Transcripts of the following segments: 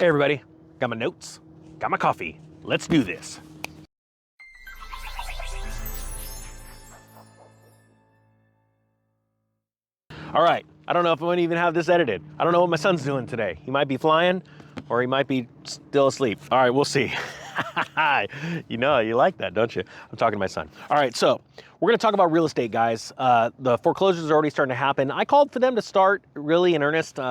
Hey everybody, got my notes, got my coffee. Let's do this. All right, I don't know if I'm gonna even have this edited. I don't know what my son's doing today. He might be flying or he might be still asleep. All right, we'll see. You know, you like that, don't you? I'm talking to my son. All right, so we're gonna talk about real estate, guys. The foreclosures are already starting to happen. I called for them to start really in earnest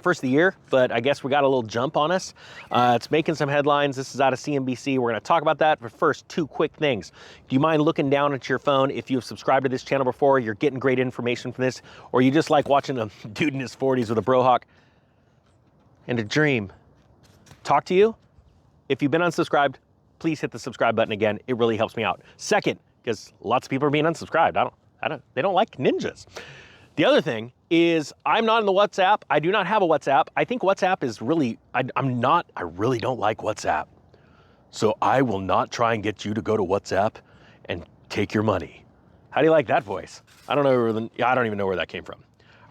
first of the year, but I guess we got a little jump on us. It's making some headlines. This is out of CNBC. We're gonna talk about that, but first, two quick things. Do you mind looking down at your phone? If you've subscribed to this channel before, you're getting great information from this, or you just like watching a dude in his 40s with a brohawk and a dream talk to you. If you've been unsubscribed, please hit the subscribe button again. It really helps me out. Second, because lots of people are being unsubscribed. They don't like ninjas. The other thing is I'm not in the WhatsApp. I do not have a WhatsApp. I think WhatsApp is really, I really don't like WhatsApp. So I will not try and get you to go to WhatsApp and take your money. How do you like that voice? I don't even know where that came from.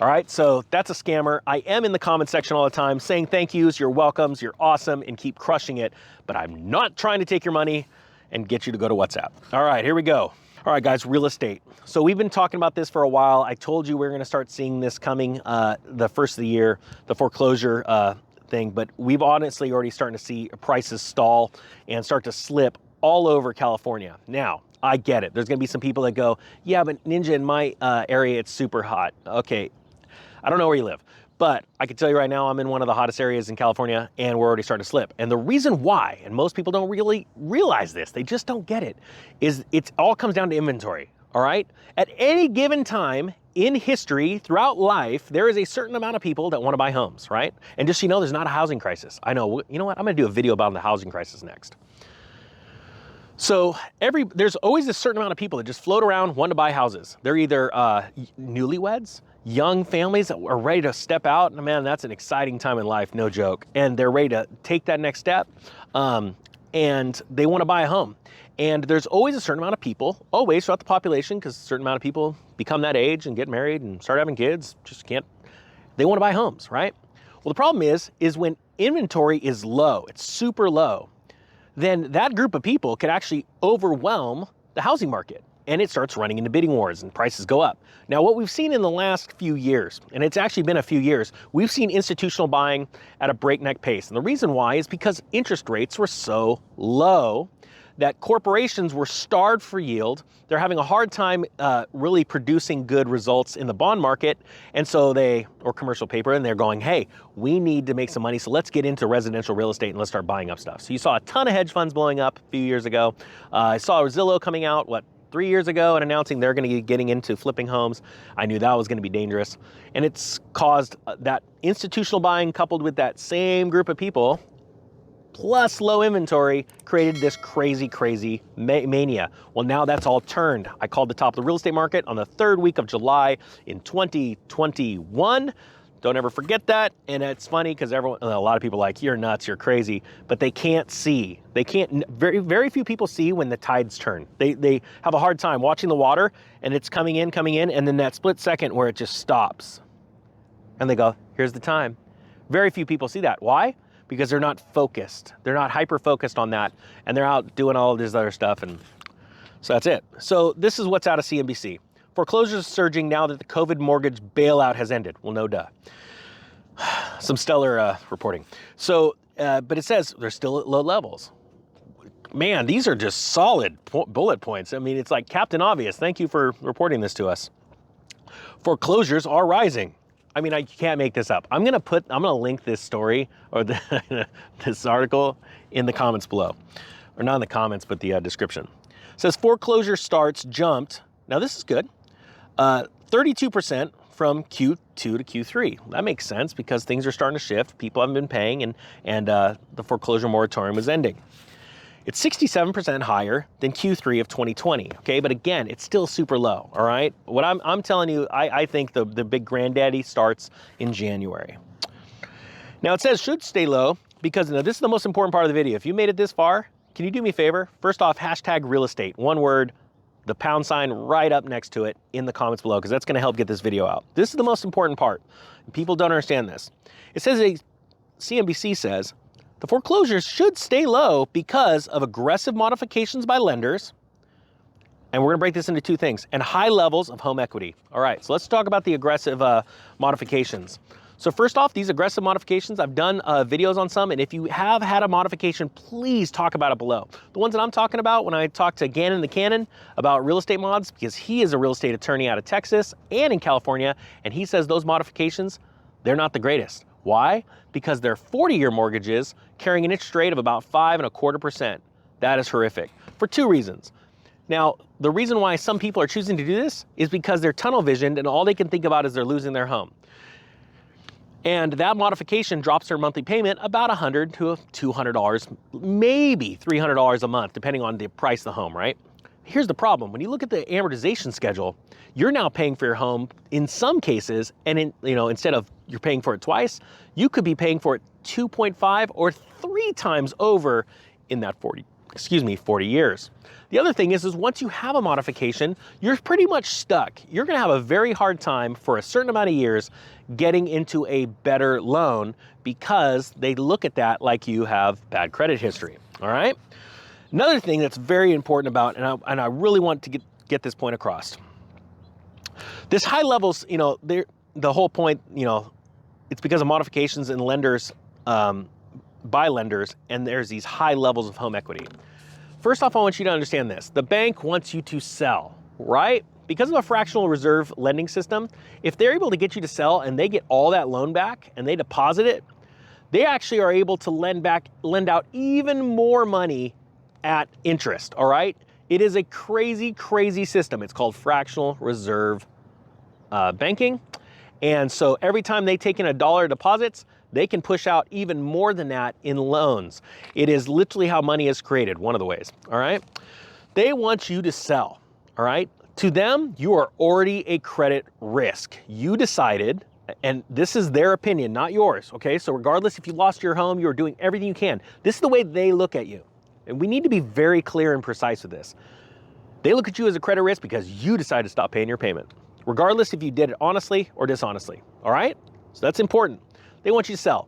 All right, so that's a scammer. I am in the comment section all the time saying thank yous, you're welcomes, you're awesome, and keep crushing it. But I'm not trying to take your money and get you to go to WhatsApp. All right, here we go. All right, guys, real estate. So we've been talking about this for a while. I told you we were gonna start seeing this coming the first of the year, the foreclosure thing, but we've honestly already starting to see prices stall and start to slip all over California. Now, I get it. There's gonna be some people that go, yeah, but Ninja, in my area, it's super hot. Okay, I don't know where you live, but I can tell you right now, I'm in one of the hottest areas in California and we're already starting to slip. And the reason why, and most people don't really realize this, they just don't get it, is it all comes down to inventory, all right? At any given time in history, throughout life, there is a certain amount of people that want to buy homes, right? And just so you know, there's not a housing crisis. I know, you know what? I'm gonna do a video about the housing crisis next. So there's always a certain amount of people that just float around, want to buy houses. They're either newlyweds, young families that are ready to step out. And man, that's an exciting time in life, no joke. And they're ready to take that next step. And they want to buy a home. And there's always a certain amount of people, always throughout the population, because a certain amount of people become that age and get married and start having kids, they want to buy homes, right? Well, the problem is when inventory is low, it's super low, then that group of people could actually overwhelm the housing market and it starts running into bidding wars and prices go up. Now, what we've seen in the last few years, and it's actually been a few years, we've seen institutional buying at a breakneck pace. And the reason why is because interest rates were so low that corporations were starved for yield. They're having a hard time really producing good results in the bond market. And so or commercial paper, and they're going, hey, we need to make some money. So let's get into residential real estate and let's start buying up stuff. So you saw a ton of hedge funds blowing up a few years ago. I saw Zillow coming out, 3 years ago and announcing they're gonna be getting into flipping homes. I knew that was gonna be dangerous. And it's caused that institutional buying coupled with that same group of people plus low inventory created this crazy mania. Well, now that's all turned. I called the top of the real estate market on the 3rd week of July in 2021. Don't ever forget that. And it's funny because a lot of people are like, you're nuts, you're crazy, but they can't see. Very few people see when the tides turn. They have a hard time watching the water and it's coming in, and then that split second where it just stops. And they go, here's the time. Very few people see that. Why? Because they're not focused. They're not hyper-focused on that. And they're out doing all this other stuff. And so that's it. So this is what's out of CNBC. Foreclosures surging now that the COVID mortgage bailout has ended. Well, no duh. Some stellar reporting. So, but it says they're still at low levels. Man, these are just solid bullet points. I mean, it's like Captain Obvious. Thank you for reporting this to us. Foreclosures are rising. I mean, I can't make this up. I'm gonna link this story or this article in the comments below. Or not in the comments, but the description. It says foreclosure starts jumped. Now this is good. 32% from Q2 to Q3. That makes sense because things are starting to shift. People haven't been paying and the foreclosure moratorium is ending. It's 67% higher than Q3 of 2020, okay? But again, it's still super low, all right? What I'm telling you, I think the big granddaddy starts in January. Now it says should stay low because now this is the most important part of the video. If you made it this far, can you do me a favor? First off, hashtag real estate, one word, the pound sign right up next to it in the comments below because that's gonna help get this video out. This is the most important part. People don't understand this. It says CNBC says The foreclosures should stay low because of aggressive modifications by lenders, and we're gonna break this into two things, and high levels of home equity. All right, so let's talk about the aggressive modifications. So first off, these aggressive modifications, I've done videos on some, and if you have had a modification, please talk about it below. The ones that I'm talking about when I talk to Gannon the Cannon about real estate mods, because he is a real estate attorney out of Texas and in California, and he says those modifications, they're not the greatest. Why? Because they're 40-year mortgages carrying an interest rate of about 5.25%. That is horrific for two reasons. Now, the reason why some people are choosing to do this is because they're tunnel visioned and all they can think about is they're losing their home. And that modification drops their monthly payment about $100 to $200, maybe $300 a month, depending on the price of the home, right? Here's the problem. When you look at the amortization schedule, you're now paying for your home in some cases, and instead of you're paying for it twice, you could be paying for it 2.5 or 3 times over in that 40 years. The other thing is once you have a modification, you're pretty much stuck. You're gonna have a very hard time for a certain amount of years getting into a better loan because they look at that like you have bad credit history, all right? Another thing that's very important about, and I really want to get this point across. This high levels, the whole point, it's because of modifications and lenders, by lenders, and there's these high levels of home equity. First off, I want you to understand this. The bank wants you to sell, right? Because of a fractional reserve lending system, if they're able to get you to sell and they get all that loan back and they deposit it, they actually are able to lend out even more money at interest, all right? It is a crazy, crazy system. It's called fractional reserve banking. And so every time they take in $1 deposits, they can push out even more than that in loans. It is literally how money is created, one of the ways, all right? They want you to sell, all right? To them, you are already a credit risk. You decided, and this is their opinion, not yours, okay? So regardless if you lost your home, you're doing everything you can. This is the way they look at you. And we need to be very clear and precise with this. They look at you as a credit risk because you decided to stop paying your payment, regardless if you did it honestly or dishonestly, all right? So that's important. They want you to sell.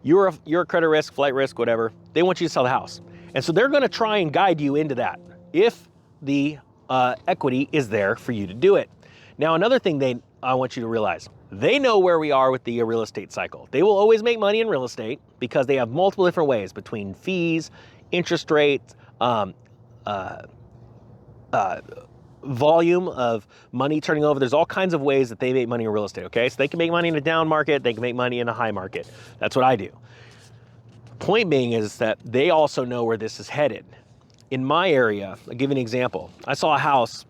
You're a credit risk, flight risk, whatever. They want you to sell the house. And so they're gonna try and guide you into that if the equity is there for you to do it. Now, another thing I want you to realize, they know where we are with the real estate cycle. They will always make money in real estate because they have multiple different ways between fees, interest rates, volume of money turning over. There's all kinds of ways that they make money in real estate, okay? So they can make money in a down market, they can make money in a high market. That's what I do. Point being is that they also know where this is headed. In my area, I'll give you an example. I saw a house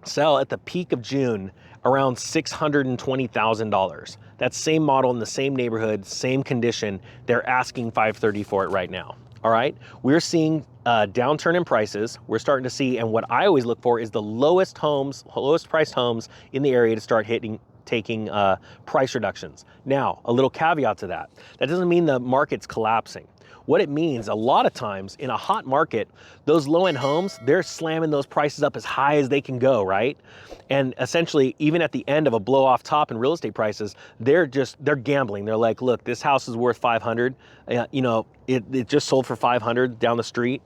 sell at the peak of June around $620,000. That same model in the same neighborhood, same condition, they're asking $530,000 for it right now. All right, we're seeing a downturn in prices. We're starting to see, and what I always look for is the lowest priced homes in the area to start taking price reductions. Now, a little caveat to that. That doesn't mean the market's collapsing. What it means, a lot of times in a hot market, those low-end homes, they're slamming those prices up as high as they can go, right? And essentially, even at the end of a blow-off top in real estate prices, they're gambling. They're like, look, this house is worth $500. It just sold for $500 down the street,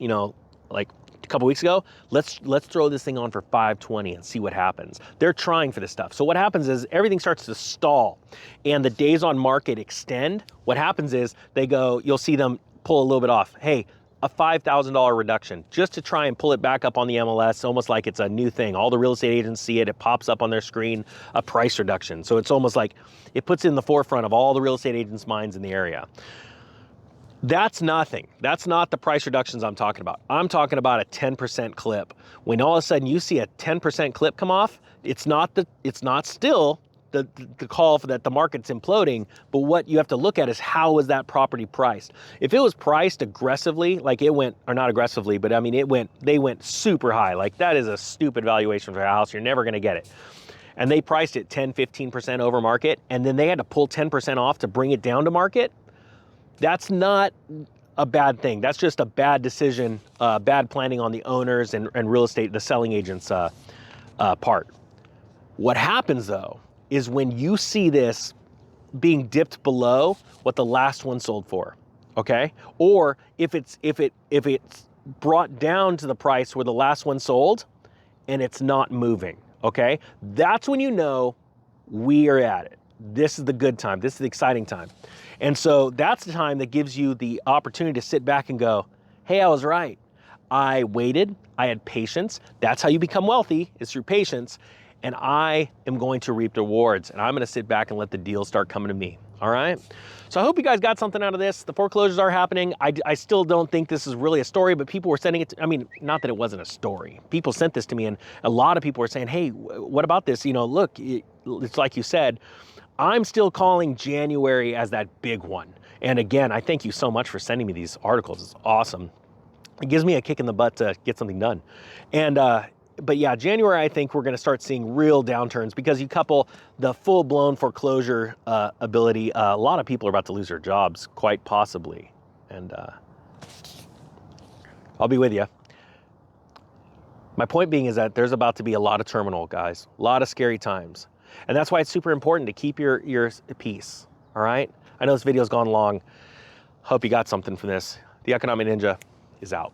like a couple weeks ago. Let's throw this thing on for $520 and see what happens. They're trying for this stuff. So what happens is everything starts to stall and the days on market extend. What happens is you'll see them pull a little bit off. Hey, a $5,000 reduction just to try and pull it back up on the MLS, almost like it's a new thing. All the real estate agents see it. It pops up on their screen, a price reduction. So it's almost like it puts it in the forefront of all the real estate agents' minds in the area. That's nothing. That's not the price reductions I'm talking about. I'm talking about a 10% clip. When all of a sudden you see a 10% clip come off, it's not still the call for that the market's imploding, but what you have to look at is how was that property priced? If it was priced aggressively, like it went, or not aggressively, but I mean they went super high. Like that is a stupid valuation for a house. You're never gonna get it. And they priced it 10, 15% over market, and then they had to pull 10% off to bring it down to market. That's not a bad thing. That's just a bad decision, bad planning on the owners and real estate, the selling agents' part. What happens though is when you see this being dipped below what the last one sold for, okay? Or if it's brought down to the price where the last one sold and it's not moving, okay? That's when you know we are at it. This is the good time. This is the exciting time. And so that's the time that gives you the opportunity to sit back and go, hey, I was right. I waited, I had patience. That's how you become wealthy, is through patience. And I am going to reap the rewards, and I'm gonna sit back and let the deals start coming to me, all right? So I hope you guys got something out of this. The foreclosures are happening. I still don't think this is really a story, but people were sending it to, I mean, not that it wasn't a story. People sent this to me, and a lot of people were saying, hey, what about this? You know, look, it's like you said, I'm still calling January as that big one. And again, I thank you so much for sending me these articles. It's awesome. It gives me a kick in the butt to get something done. And, but yeah, January, I think we're gonna start seeing real downturns because you couple the full-blown foreclosure ability. A lot of people are about to lose their jobs, quite possibly. And I'll be with you. My point being is that there's about to be a lot of turmoil, guys. A lot of scary times. And that's why it's super important to keep your peace, all right? I know this video's gone long. Hope you got something from this. The Economic Ninja is out.